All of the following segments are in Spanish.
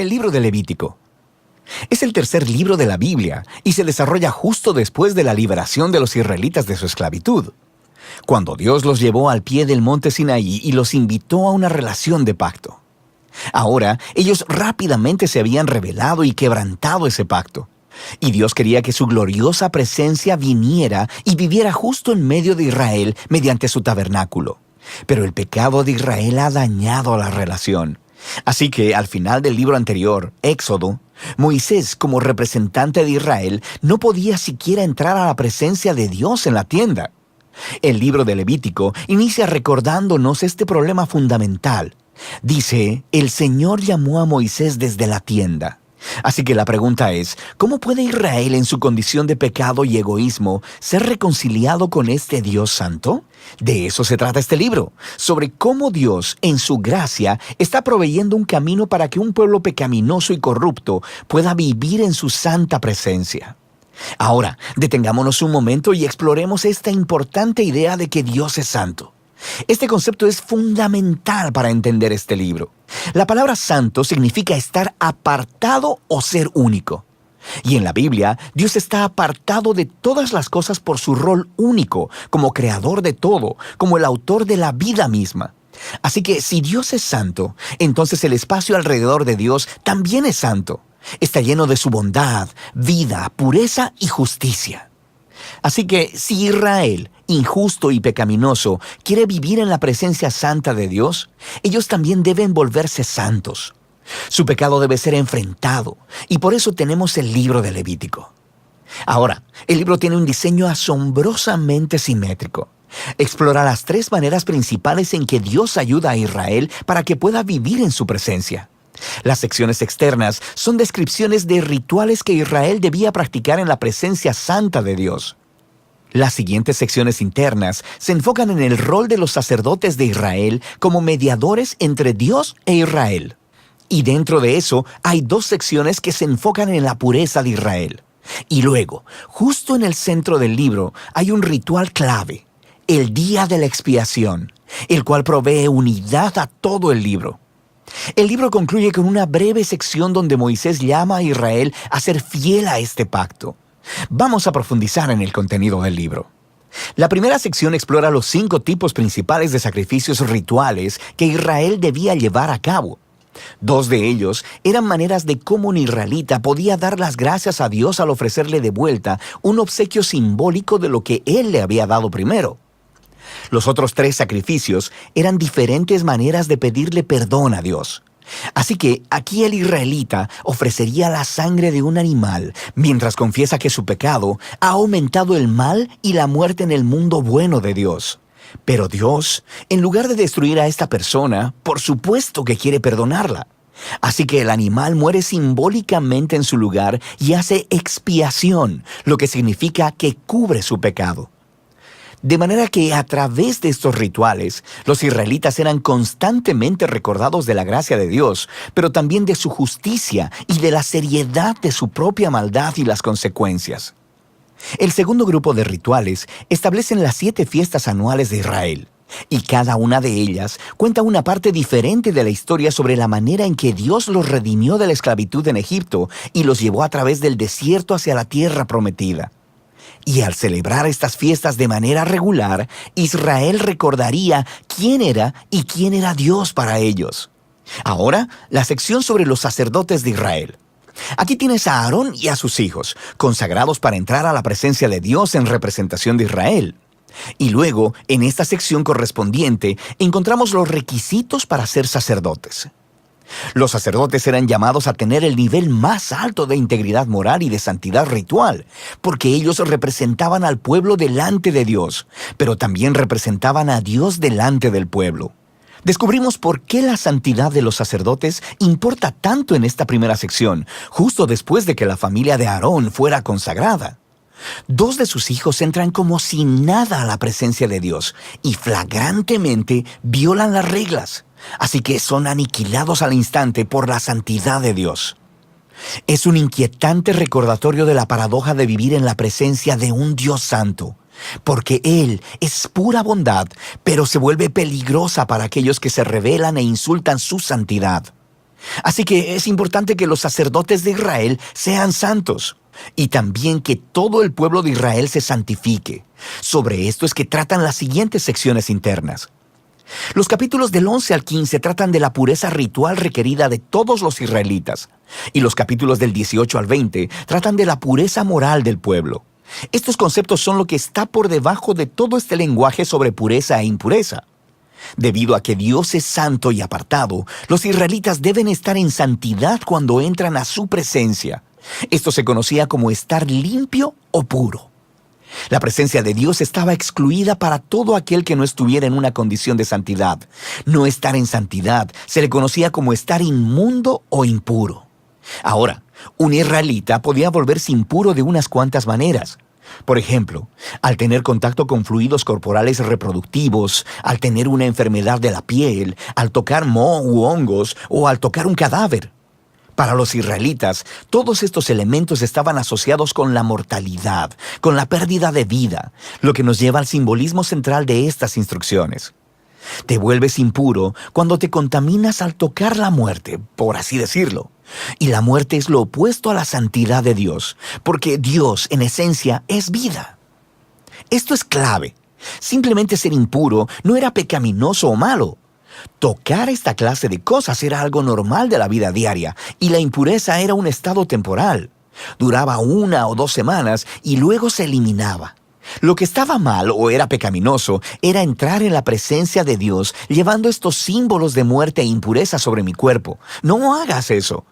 El libro de Levítico. Es el tercer libro de la Biblia y se desarrolla justo después de la liberación de los israelitas de su esclavitud, cuando Dios los llevó al pie del monte Sinaí y los invitó a una relación de pacto. Ahora, ellos rápidamente se habían rebelado y quebrantado ese pacto, y Dios quería que su gloriosa presencia viniera y viviera justo en medio de Israel mediante su tabernáculo. Pero el pecado de Israel ha dañado la relación. Así que al final del libro anterior, Éxodo, Moisés, como representante de Israel, no podía siquiera entrar a la presencia de Dios en la tienda. El libro de Levítico inicia recordándonos este problema fundamental. Dice, el Señor llamó a Moisés desde la tienda. Así que la pregunta es, ¿cómo puede Israel en su condición de pecado y egoísmo ser reconciliado con este Dios santo? De eso se trata este libro, sobre cómo Dios, en su gracia, está proveyendo un camino para que un pueblo pecaminoso y corrupto pueda vivir en su santa presencia. Ahora, detengámonos un momento y exploremos esta importante idea de que Dios es santo. Este concepto es fundamental para entender este libro. La palabra santo significa estar apartado o ser único. Y en la Biblia, Dios está apartado de todas las cosas por su rol único, como creador de todo, como el autor de la vida misma. Así que si Dios es santo, entonces el espacio alrededor de Dios también es santo. Está lleno de su bondad, vida, pureza y justicia. Así que si Israel, injusto y pecaminoso, quiere vivir en la presencia santa de Dios, ellos también deben volverse santos. Su pecado debe ser enfrentado, y por eso tenemos el libro de Levítico. Ahora, el libro tiene un diseño asombrosamente simétrico. Explora las tres maneras principales en que Dios ayuda a Israel para que pueda vivir en su presencia. Las secciones externas son descripciones de rituales que Israel debía practicar en la presencia santa de Dios. Las siguientes secciones internas se enfocan en el rol de los sacerdotes de Israel como mediadores entre Dios e Israel. Y dentro de eso hay dos secciones que se enfocan en la pureza de Israel. Y luego, justo en el centro del libro, hay un ritual clave, el Día de la Expiación, el cual provee unidad a todo el libro. El libro concluye con una breve sección donde Moisés llama a Israel a ser fiel a este pacto. Vamos a profundizar en el contenido del libro. La primera sección explora los 5 tipos principales de sacrificios rituales que Israel debía llevar a cabo. 2 de ellos eran maneras de cómo un israelita podía dar las gracias a Dios al ofrecerle de vuelta un obsequio simbólico de lo que Él le había dado primero. Los otros 3 sacrificios eran diferentes maneras de pedirle perdón a Dios. Así que aquí el israelita ofrecería la sangre de un animal mientras confiesa que su pecado ha aumentado el mal y la muerte en el mundo bueno de Dios. Pero Dios, en lugar de destruir a esta persona, por supuesto que quiere perdonarla. Así que el animal muere simbólicamente en su lugar y hace expiación, lo que significa que cubre su pecado. De manera que a través de estos rituales, los israelitas eran constantemente recordados de la gracia de Dios, pero también de su justicia y de la seriedad de su propia maldad y las consecuencias. El segundo grupo de rituales establecen las 7 fiestas anuales de Israel, y cada una de ellas cuenta una parte diferente de la historia sobre la manera en que Dios los redimió de la esclavitud en Egipto y los llevó a través del desierto hacia la tierra prometida. Y al celebrar estas fiestas de manera regular, Israel recordaría quién era y quién era Dios para ellos. Ahora, la sección sobre los sacerdotes de Israel. Aquí tienes a Aarón y a sus hijos, consagrados para entrar a la presencia de Dios en representación de Israel. Y luego, en esta sección correspondiente, encontramos los requisitos para ser sacerdotes. Los sacerdotes eran llamados a tener el nivel más alto de integridad moral y de santidad ritual, porque ellos representaban al pueblo delante de Dios, pero también representaban a Dios delante del pueblo. Descubrimos por qué la santidad de los sacerdotes importa tanto en esta primera sección, justo después de que la familia de Aarón fuera consagrada. 2 de sus hijos entran como si nada a la presencia de Dios y flagrantemente violan las reglas. Así que son aniquilados al instante por la santidad de Dios. Es un inquietante recordatorio de la paradoja de vivir en la presencia de un Dios santo, porque Él es pura bondad, pero se vuelve peligrosa para aquellos que se rebelan e insultan su santidad. Así que es importante que los sacerdotes de Israel sean santos y también que todo el pueblo de Israel se santifique. Sobre esto es que tratan las siguientes secciones internas. Los capítulos del 11 al 15 tratan de la pureza ritual requerida de todos los israelitas, y los capítulos del 18 al 20 tratan de la pureza moral del pueblo. Estos conceptos son lo que está por debajo de todo este lenguaje sobre pureza e impureza. Debido a que Dios es santo y apartado, los israelitas deben estar en santidad cuando entran a su presencia. Esto se conocía como estar limpio o puro. La presencia de Dios estaba excluida para todo aquel que no estuviera en una condición de santidad. No estar en santidad se le conocía como estar inmundo o impuro. Ahora, un israelita podía volverse impuro de unas cuantas maneras. Por ejemplo, al tener contacto con fluidos corporales reproductivos, al tener una enfermedad de la piel, al tocar moho u hongos o al tocar un cadáver. Para los israelitas, todos estos elementos estaban asociados con la mortalidad, con la pérdida de vida, lo que nos lleva al simbolismo central de estas instrucciones. Te vuelves impuro cuando te contaminas al tocar la muerte, por así decirlo. Y la muerte es lo opuesto a la santidad de Dios, porque Dios, en esencia, es vida. Esto es clave. Simplemente ser impuro no era pecaminoso o malo. Tocar esta clase de cosas era algo normal de la vida diaria, y la impureza era un estado temporal. Duraba 1 o 2 semanas y luego se eliminaba. Lo que estaba mal o era pecaminoso era entrar en la presencia de Dios llevando estos símbolos de muerte e impureza sobre mi cuerpo. No hagas eso.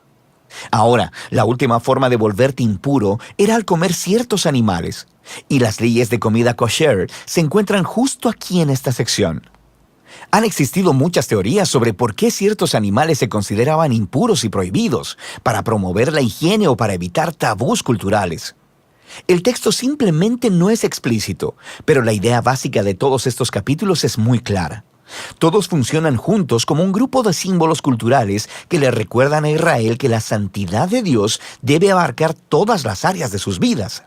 Ahora, la última forma de volverte impuro era al comer ciertos animales, y las leyes de comida kosher se encuentran justo aquí en esta sección. Han existido muchas teorías sobre por qué ciertos animales se consideraban impuros y prohibidos, para promover la higiene o para evitar tabús culturales. El texto simplemente no es explícito, pero la idea básica de todos estos capítulos es muy clara. Todos funcionan juntos como un grupo de símbolos culturales que le recuerdan a Israel que la santidad de Dios debe abarcar todas las áreas de sus vidas.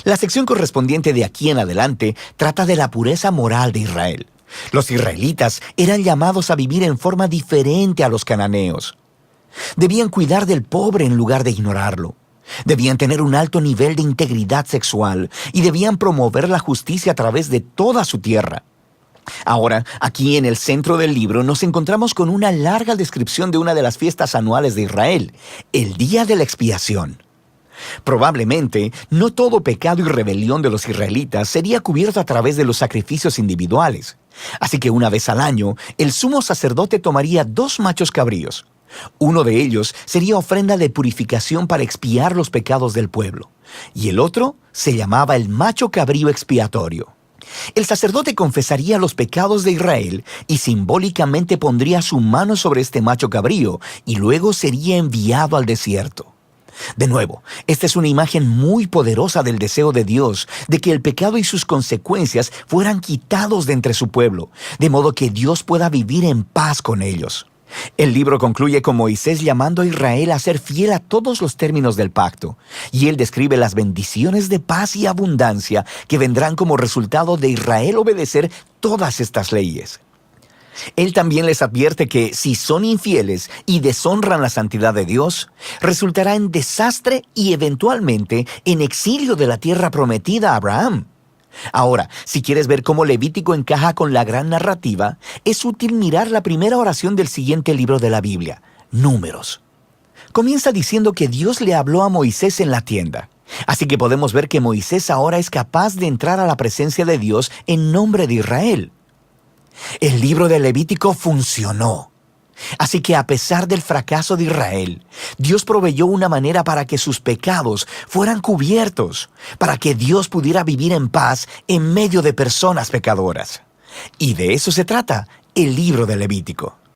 La sección correspondiente de aquí en adelante trata de la pureza moral de Israel. Los israelitas eran llamados a vivir en forma diferente a los cananeos. Debían cuidar del pobre en lugar de ignorarlo. Debían tener un alto nivel de integridad sexual y debían promover la justicia a través de toda su tierra. Ahora, aquí en el centro del libro nos encontramos con una larga descripción de una de las fiestas anuales de Israel, el Día de la Expiación. Probablemente, no todo pecado y rebelión de los israelitas sería cubierto a través de los sacrificios individuales. Así que una vez al año, el sumo sacerdote tomaría 2 machos cabríos. Uno de ellos sería ofrenda de purificación para expiar los pecados del pueblo, y el otro se llamaba el macho cabrío expiatorio. El sacerdote confesaría los pecados de Israel y simbólicamente pondría su mano sobre este macho cabrío y luego sería enviado al desierto. De nuevo, esta es una imagen muy poderosa del deseo de Dios de que el pecado y sus consecuencias fueran quitados de entre su pueblo, de modo que Dios pueda vivir en paz con ellos. El libro concluye con Moisés llamando a Israel a ser fiel a todos los términos del pacto, y él describe las bendiciones de paz y abundancia que vendrán como resultado de Israel obedecer todas estas leyes. Él también les advierte que si son infieles y deshonran la santidad de Dios, resultará en desastre y eventualmente en exilio de la tierra prometida a Abraham. Ahora, si quieres ver cómo Levítico encaja con la gran narrativa, es útil mirar la primera oración del siguiente libro de la Biblia, Números. Comienza diciendo que Dios le habló a Moisés en la tienda. Así que podemos ver que Moisés ahora es capaz de entrar a la presencia de Dios en nombre de Israel. El libro de Levítico funcionó. Así que a pesar del fracaso de Israel, Dios proveyó una manera para que sus pecados fueran cubiertos, para que Dios pudiera vivir en paz en medio de personas pecadoras. Y de eso se trata el libro de Levítico.